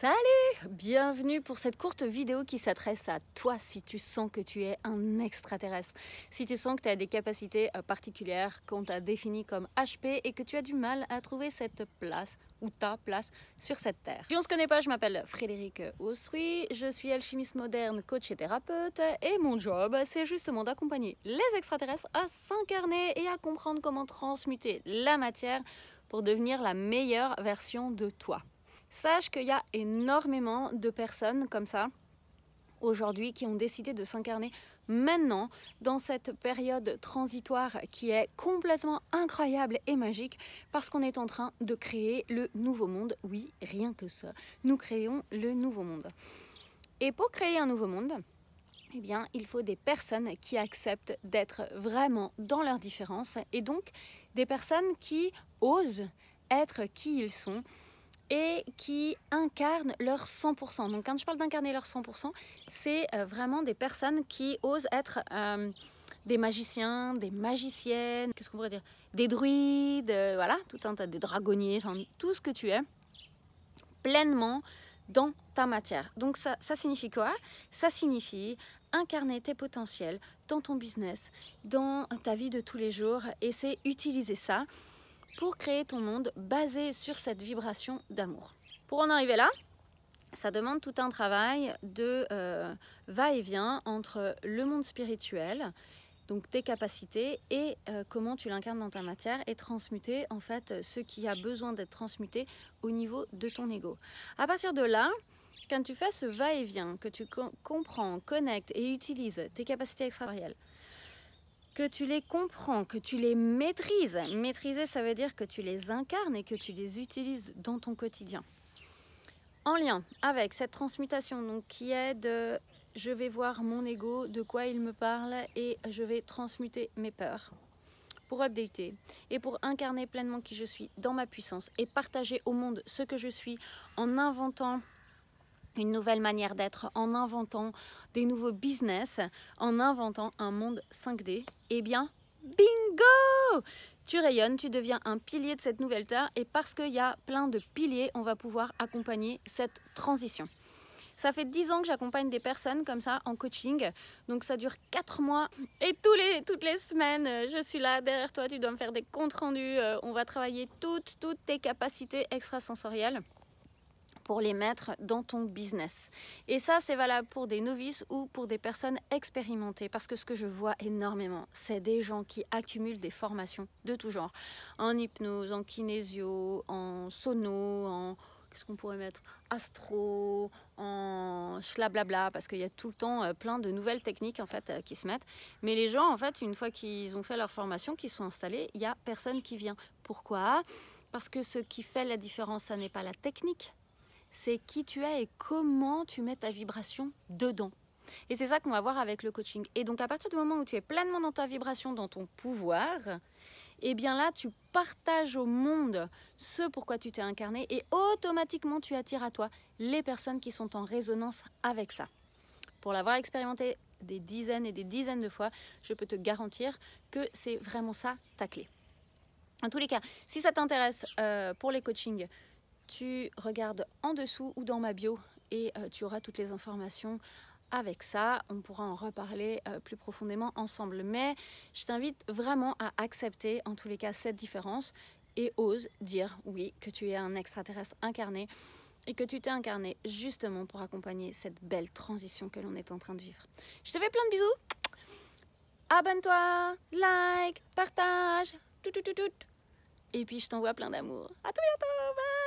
Salut! Bienvenue pour cette courte vidéo qui s'adresse à toi si tu sens que tu es un extraterrestre, si tu sens que tu as des capacités particulières qu'on t'a définies comme HP et que tu as du mal à trouver cette place ou ta place sur cette terre. Si on ne se connaît pas, je m'appelle Frédérique Austruy, je suis alchimiste moderne, coach et thérapeute et mon job c'est justement d'accompagner les extraterrestres à s'incarner et à comprendre comment transmuter la matière pour devenir la meilleure version de toi. Sache qu'il y a énormément de personnes comme ça aujourd'hui qui ont décidé de s'incarner maintenant dans cette période transitoire qui est complètement incroyable et magique parce qu'on est en train de créer le nouveau monde. Oui, rien que ça, nous créons le nouveau monde. Et pour créer un nouveau monde, eh bien, il faut des personnes qui acceptent d'être vraiment dans leur différence et donc des personnes qui osent être qui ils sont et qui incarnent leur 100%. Donc quand je parle d'incarner leur 100%, c'est vraiment des personnes qui osent être des magiciens, des magiciennes, qu'est-ce qu'on pourrait dire, des druides, voilà, tout un tas de dragonniers, enfin tout ce que tu es, pleinement dans ta matière. Donc ça signifie quoi? Ça signifie incarner tes potentiels dans ton business, dans ta vie de tous les jours, et c'est utiliser ça pour créer ton monde basé sur cette vibration d'amour. Pour en arriver là, ça demande tout un travail de va-et-vient entre le monde spirituel, donc tes capacités, et comment tu l'incarnes dans ta matière et transmuter en fait ce qui a besoin d'être transmuté au niveau de ton ego. À partir de là, quand tu fais ce va-et-vient, que tu comprends, connectes et utilises tes capacités extraterritoriales, que tu les comprends, que tu les maîtrises. Maîtriser, ça veut dire que tu les incarnes et que tu les utilises dans ton quotidien. En lien avec cette transmutation, donc, qui est de je vais voir mon ego, de quoi il me parle et je vais transmuter mes peurs pour updater et pour incarner pleinement qui je suis dans ma puissance et partager au monde ce que je suis en inventant une nouvelle manière d'être, en inventant des nouveaux business, en inventant un monde 5D, eh bien, bingo! Tu rayonnes, tu deviens un pilier de cette nouvelle terre et parce qu'il y a plein de piliers, on va pouvoir accompagner cette transition. Ça fait 10 ans que j'accompagne des personnes comme ça en coaching, donc ça dure 4 mois et toutes les semaines, je suis là derrière toi, tu dois me faire des comptes rendus, on va travailler toutes tes capacités extrasensorielles pour les mettre dans ton business. Et ça, c'est valable pour des novices ou pour des personnes expérimentées. Parce que ce que je vois énormément, c'est des gens qui accumulent des formations de tout genre. En hypnose, en kinésio, en sono, en... qu'est-ce qu'on pourrait mettre? Astro, en schlablabla, parce qu'il y a tout le temps plein de nouvelles techniques en fait qui se mettent. Mais les gens, en fait, une fois qu'ils ont fait leur formation, qu'ils sont installés, il n'y a personne qui vient. Pourquoi? Parce que ce qui fait la différence, ça n'est pas la technique, c'est qui tu es et comment tu mets ta vibration dedans. Et c'est ça qu'on va voir avec le coaching. Et donc à partir du moment où tu es pleinement dans ta vibration, dans ton pouvoir, et bien là tu partages au monde ce pourquoi tu t'es incarné et automatiquement tu attires à toi les personnes qui sont en résonance avec ça. Pour l'avoir expérimenté des dizaines et des dizaines de fois, je peux te garantir que c'est vraiment ça ta clé. En tous les cas, si ça t'intéresse pour les coachings, tu regardes en dessous ou dans ma bio et tu auras toutes les informations avec ça. On pourra en reparler plus profondément ensemble. Mais je t'invite vraiment à accepter en tous les cas cette différence et ose dire oui que tu es un extraterrestre incarné et que tu t'es incarné justement pour accompagner cette belle transition que l'on est en train de vivre. Je te fais plein de bisous. Abonne-toi, like, partage, tout. Et puis je t'envoie plein d'amour. À tout bientôt, bye!